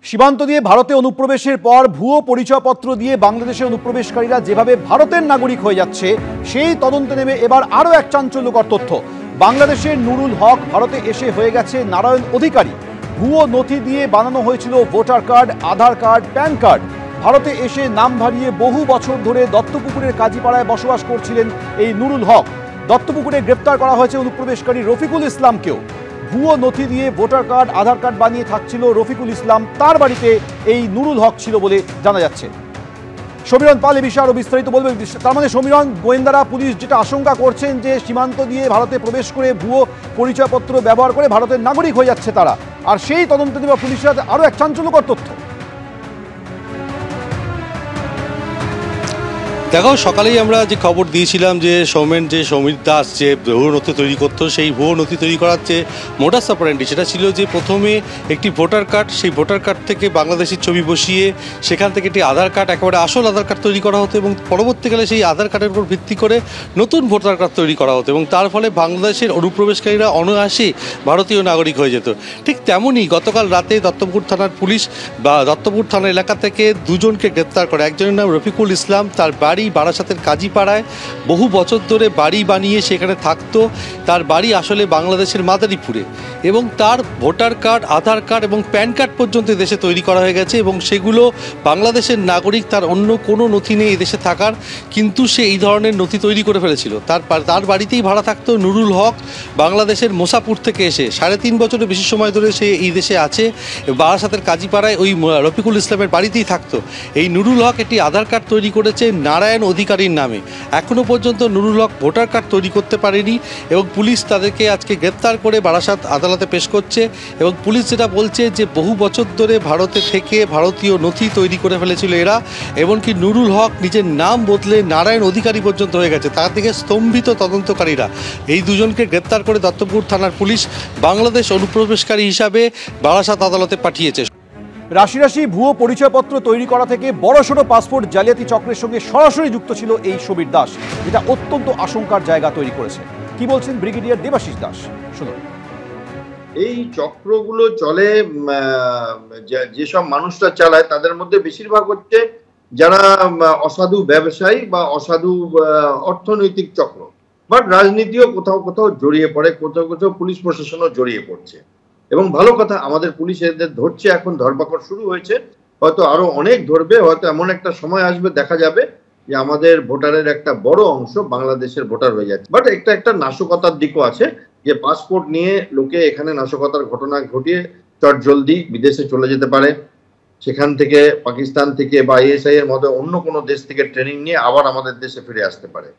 সীমান্ত দিয়ে ভারতে অনুপ্রবেশের পর ভুয়ো পরিচয়পত্র দিয়ে বাংলাদেশে অনুপ্রবেশকারীরা যেভাবে ভারতের নাগরিক হয়ে যাচ্ছে সেই তদন্তে নেমে এবার আরও এক চাঞ্চল্যকর তথ্য। বাংলাদেশের নুরুল হক ভারতে এসে হয়ে গেছে নারায়ণ অধিকারী। ভুয়ো নথি দিয়ে বানানো হয়েছিল ভোটার কার্ড, আধার কার্ড, প্যান কার্ড। ভারতে এসে নাম ভারিয়ে বহু বছর ধরে দত্তপুকুরের কাজীপাড়ায় বসবাস করছিলেন এই নুরুল হক। দত্তপুকুরে গ্রেপ্তার করা হয়েছে অনুপ্রবেশকারী রফিকুল ইসলামকেও। ভুয়ো নথি দিয়ে ভোটার কার্ড, আধার কার্ড বানিয়ে থাকছিল রফিকুল ইসলাম। তার বাড়িতে এই নুরুল হক ছিল বলে জানা যাচ্ছে। সমীরণ পাল এ বিষয়ে আরো বিস্তারিত বলবেন। তার মানে সমীরণ, গোয়েন্দারা, পুলিশ যেটা আশঙ্কা করছেন যে সীমান্ত দিয়ে ভারতে প্রবেশ করে ভুয়ো পরিচয়পত্র ব্যবহার করে ভারতের নাগরিক হয়ে যাচ্ছে তারা, আর সেই তদন্ত নেওয়া পুলিশের হাতে আরো এক চাঞ্চল্যকর তথ্য। দেখো, সকালেই আমরা যে খবর দিয়েছিলাম যে সমীর দাস যে ভুয়ো নথি তৈরি করতো, সেই ভুয়ো নথি তৈরি করার যে মোডাস অপারেন্ডি সেটা ছিল যে প্রথমে একটি ভোটার কার্ড, সেই ভোটার কার্ড থেকে বাংলাদেশের ছবি বসিয়ে সেখান থেকে একটি আধার কার্ড, একেবারে আসল আধার কার্ড তৈরি করা হতো এবং পরবর্তীকালে সেই আধার কার্ডের উপর ভিত্তি করে নতুন ভোটার কার্ড তৈরি করা হতো এবং তার ফলে বাংলাদেশের অনুপ্রবেশকারীরা অনায়াসেই ভারতীয় নাগরিক হয়ে যেত। ঠিক তেমনই গতকাল রাতে দত্তপুর থানার পুলিশ বা দত্তপুর থানা এলাকা থেকে দুজনকে গ্রেপ্তার করে। একজনের নাম রফিকুল ইসলাম, তার বাড়ি বারাসাতের কাজীপাড়ায়, বহু বছর ধরে বাড়ি বানিয়ে সেখানে থাকতো। তার বাড়ি আসলে বাংলাদেশের মাদারীপুরে এবং তার ভোটার কার্ড, আধার কার্ড এবং প্যান কার্ড পর্যন্ত দেশে তৈরি করা হয়ে গেছে এবং সেগুলো বাংলাদেশের নাগরিক, তার অন্য কোনো নথি নেই এদেশে থাকার, কিন্তু সে এই ধরনের নথি তৈরি করে ফেলেছিল। তার বাড়িতেই ভাড়া থাকতো নুরুল হক। বাংলাদেশের মোসাপুর থেকে এসে 3.5 বছরের বেশি সময় ধরে সে এই দেশে আছে। বারাসাতের কাজীপাড়ায় ওই রফিকুল ইসলামের বাড়িতেই থাকতো। এই নুরুল হক একটি আধার কার্ড তৈরি করেছে নারায়ণ অধিকারীর নামে। এখনও পর্যন্ত নুরুল হক ভোটার কার্ড তৈরি করতে পারেনি এবং পুলিশ তাদেরকে আজকে গ্রেপ্তার করে বারাসাত আদালতে পেশ করছে। এবং পুলিশ যেটা বলছে যে বহু বছর ধরে ভারতে থেকে ভারতীয় নথি তৈরি করে ফেলেছিল এরা, এমনকি নুরুল হক নিজের নাম বদলে নারায়ণ অধিকারী পর্যন্ত হয়ে গেছে। তার থেকে স্তম্ভিত তদন্তকারীরা এই দুজনকে গ্রেপ্তার করে দত্তপুর থানার পুলিশ বাংলাদেশ অনুপ্রবেশকারী হিসাবে বারাসাত আদালতে পাঠিয়েছে। রাশি রাশি ভুয়ো পরিচয়পত্র তৈরি করা থেকে বড়সড় পাসপোর্ট জালিয়াতি চক্রের সঙ্গে সরাসরি যুক্ত ছিল এই সমীর দাস, যেটা অত্যন্ত আশঙ্কার জায়গা তৈরি করেছে। কি বলছেন ব্রিগেডিয়ার দেবাশিস দাস, শুনুন। এই চক্রগুলো চলে, যেসব মানুষরা চালায় তাদের মধ্যে বেশিরভাগ হচ্ছে যারা অসাধু ব্যবসায়ী বা অসাধু অর্থনৈতিক চক্র, বাট রাজনীতিও কোথাও কোথাও জড়িয়ে পড়ে, কোথাও কোথাও পুলিশ প্রশাসনও জড়িয়ে পড়ছে। এবং ভালো কথা, আমাদের পুলিশ এদের ধরছে, এখন ধরপাকড় শুরু হয়েছে, হয়তো আরো অনেক ধরবে। হয়তো এমন একটা সময় আসবে, দেখা যাবে যে আমাদের ভোটারের একটা বড় অংশ বাংলাদেশের ভোটার হয়ে যাচ্ছে। বাট একটা নাশকতার দিকও আছে, যে পাসপোর্ট নিয়ে লোকে এখানে নাশকতার ঘটনা ঘটিয়ে চটজলদি বিদেশে চলে যেতে পারে। সেখান থেকে পাকিস্তান থেকে বা আইএসআই এর মতো অন্য কোনো দেশ থেকে ট্রেনিং নিয়ে আবার আমাদের দেশে ফিরে আসতে পারে।